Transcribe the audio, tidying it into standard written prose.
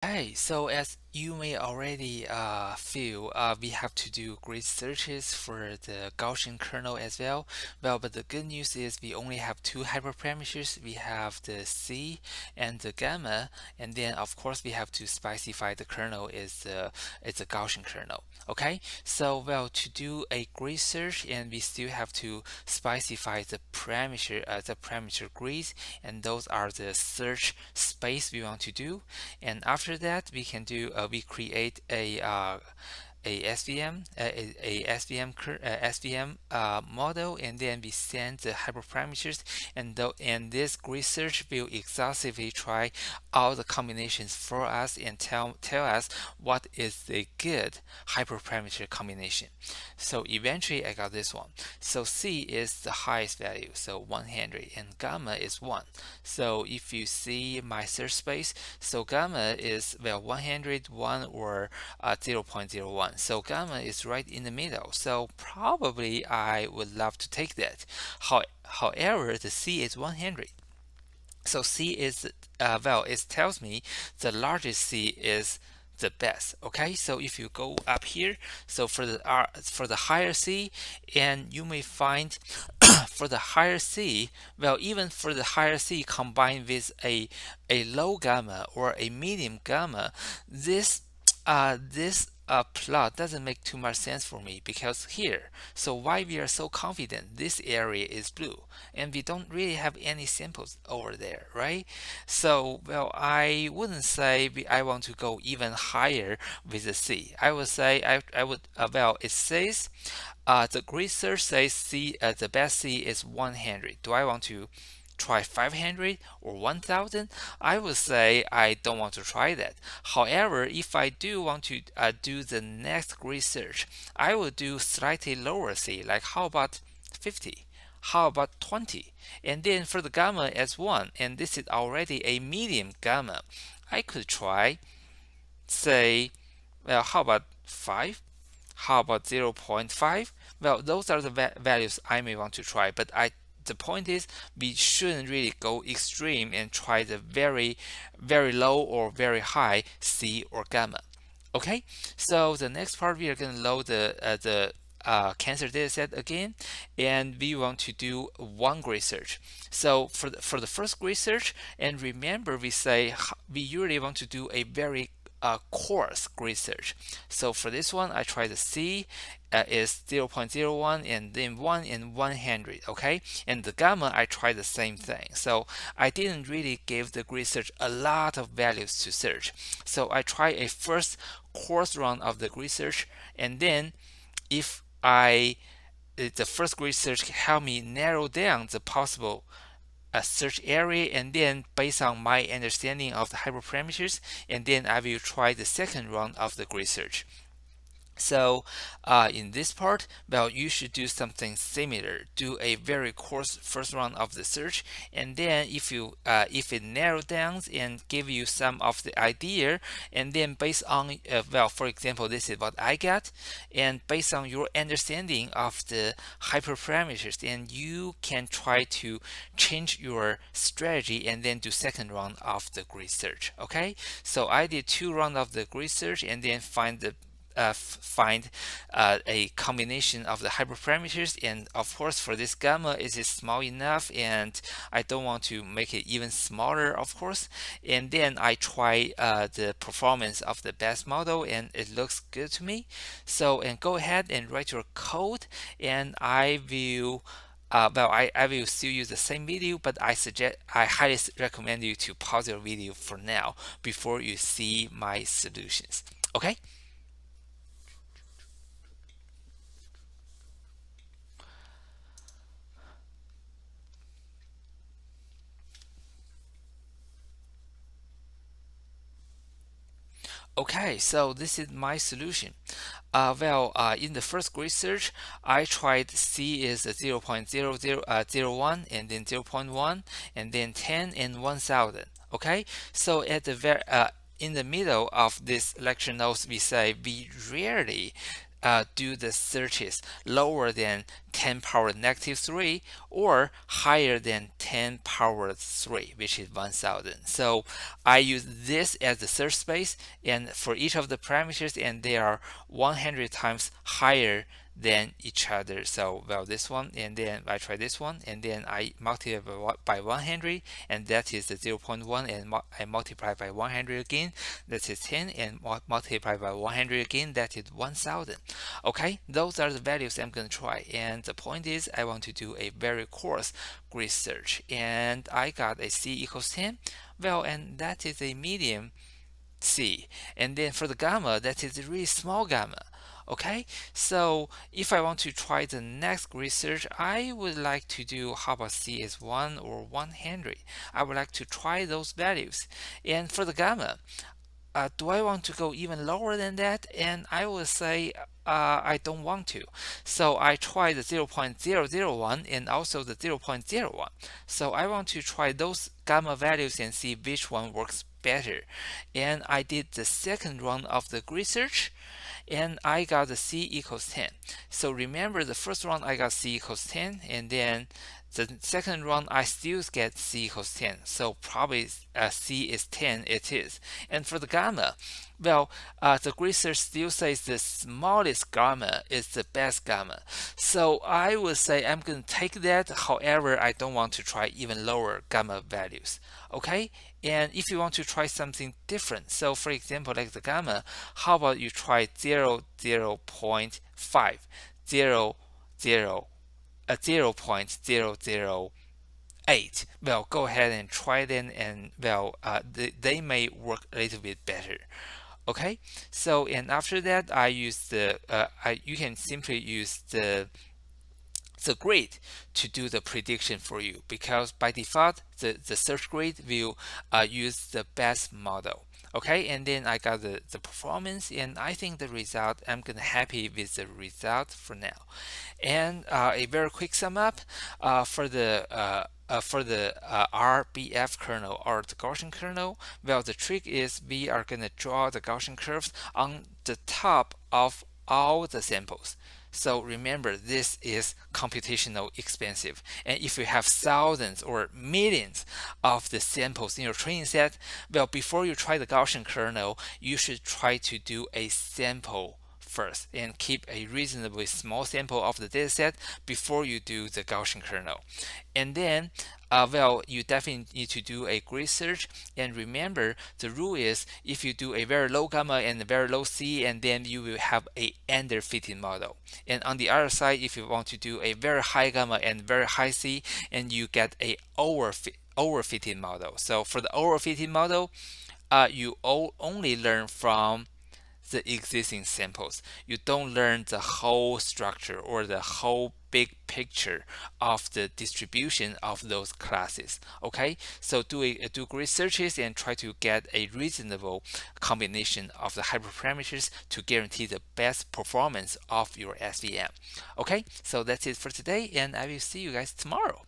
Hey, so as you may already feel, we have to do grid searches for the Gaussian kernel as well. Well, but the good news is we only have two hyperparameters. We have the C and the gamma, and then of course we have to specify the kernel is it's a Gaussian kernel. Okay, so well, to do a grid search, and we still have to specify the parameter grids, and those are the search space we want to do. And after that, we create a SVM SVM model, and then we send the hyperparameters, and this grid search will exhaustively try all the combinations for us and tell us what is the good hyperparameter combination. So eventually I got this one. So C is the highest value, so 100, and gamma is 1. So if you see my search space, so gamma is, well, 101 or 0.01. So gamma is right in the middle. So probably I would love to take that. However, the C is 100. So C is, well, it tells me the largest C is the best. Okay, so if you go up here, so for the higher C, and you may find for the higher C, well, even for the higher C combined with a low gamma or a medium gamma, this plot doesn't make too much sense for me, because here, so why we are so confident this area is blue, and we don't really have any samples over there, right? So, well, I wouldn't say I want to go even higher with the C. I would say I would, well, it says the research says the best C is 100. Do I want to try 500 or 1000? I would say I don't want to try that. However, if I do want to do the next research, I will do slightly lower C, like how about 50? How about 20? And then for the gamma as 1, and this is already a medium gamma, I could try, say, well, how about 5? How about 0.5? Well, those are the values I may want to try, but the point is we shouldn't really go extreme and try the very low or very high C or gamma. Okay, so the next part we are going to load the cancer dataset again, and we want to do one grid search. So for the first grid search, and remember we say we usually want to do a very coarse grid search. So for this one, I try the C is 0.01, and then 1 and 100. Okay, and the gamma I try the same thing. So I didn't really give the grid search a lot of values to search. So I try a first coarse run of the grid search, and then if the first grid search help me narrow down the possible search area, and then based on my understanding of the hyperparameters, and then I will try the second round of the grid search. So in this part, well, you should do something similar. Do a very coarse first round of the search, and then if it narrows down and give you some of the idea, and then based on well, for example, this is what I got, and based on your understanding of the hyperparameters, then you can try to change your strategy and then do second round of the grid search. Okay, so I did two rounds of the grid search, and then find a combination of the hyperparameters, and of course for this gamma it is small enough, and I don't want to make it even smaller, of course. And then I try the performance of the best model, and it looks good to me. So, and go ahead and write your code, and I will I will still use the same video, but I highly recommend you to pause your video for now before you see my solutions. Okay. Okay, so this is my solution. In the first grid search, I tried C is 0.0001, and then zero point 0.1, and then 10 and 1000. Okay, so at the in the middle of this lecture notes, we say we rarely do the searches lower than 10 power negative 3 or higher than 10 power 3, which is 1000. So I use this as the search space, and for each of the parameters, and they are 100 times higher than each other. So well, this one, and then I try this one, and then I multiply by 100, and that is the 0.1, and I multiply by 100 again, that is 10, and multiply by 100 again, that is 1000. Okay, those are the values I'm going to try, and the point is I want to do a very coarse grid search, and I got a C equals 10. Well, and that is a medium C, and then for the gamma, that is a really small gamma. Okay, so if I want to try the next research, I would like to do, how about C is 1 or 100? I would like to try those values. And for the gamma, do I want to go even lower than that? And I will say I don't want to. So I tried the 0.001 and also the 0.01. So I want to try those gamma values and see which one works better. And I did the second run of the research, and I got the C equals 10. So remember, the first run I got C equals 10, and then the second run I still get C equals 10. So probably C is 10 it is. And for the gamma, well, the research still says the smallest gamma is the best gamma. So I would say I'm going to take that. However, I don't want to try even lower gamma values. Okay? And if you want to try something different, so for example, like the gamma, how about you try 0.5, 0.008? Well, go ahead and try them, and well, they may work a little bit better. Okay, so and after that, I use the you can simply use the grid to do the prediction for you, because by default the search grid will use the best model. Okay, and then I got the performance, and I think the result, I'm gonna happy with the result for now. And a very quick sum up for the RBF kernel, or the Gaussian kernel. Well, the trick is we are going to draw the Gaussian curves on the top of all the samples. So remember, this is computational expensive. And if you have thousands or millions of the samples in your training set, well, before you try the Gaussian kernel, you should try to do a sample first and keep a reasonably small sample of the dataset before you do the Gaussian kernel. And then well, you definitely need to do a grid search. And remember, the rule is if you do a very low gamma and a very low C, and then you will have a underfitting model. And on the other side, if you want to do a very high gamma and very high C, and you get a overfitting model. So for the overfitting model, you only learn from the existing samples. You don't learn the whole structure or the whole big picture of the distribution of those classes. Okay, so do grid searches and try to get a reasonable combination of the hyperparameters to guarantee the best performance of your SVM. Okay, so that's it for today, and I will see you guys tomorrow.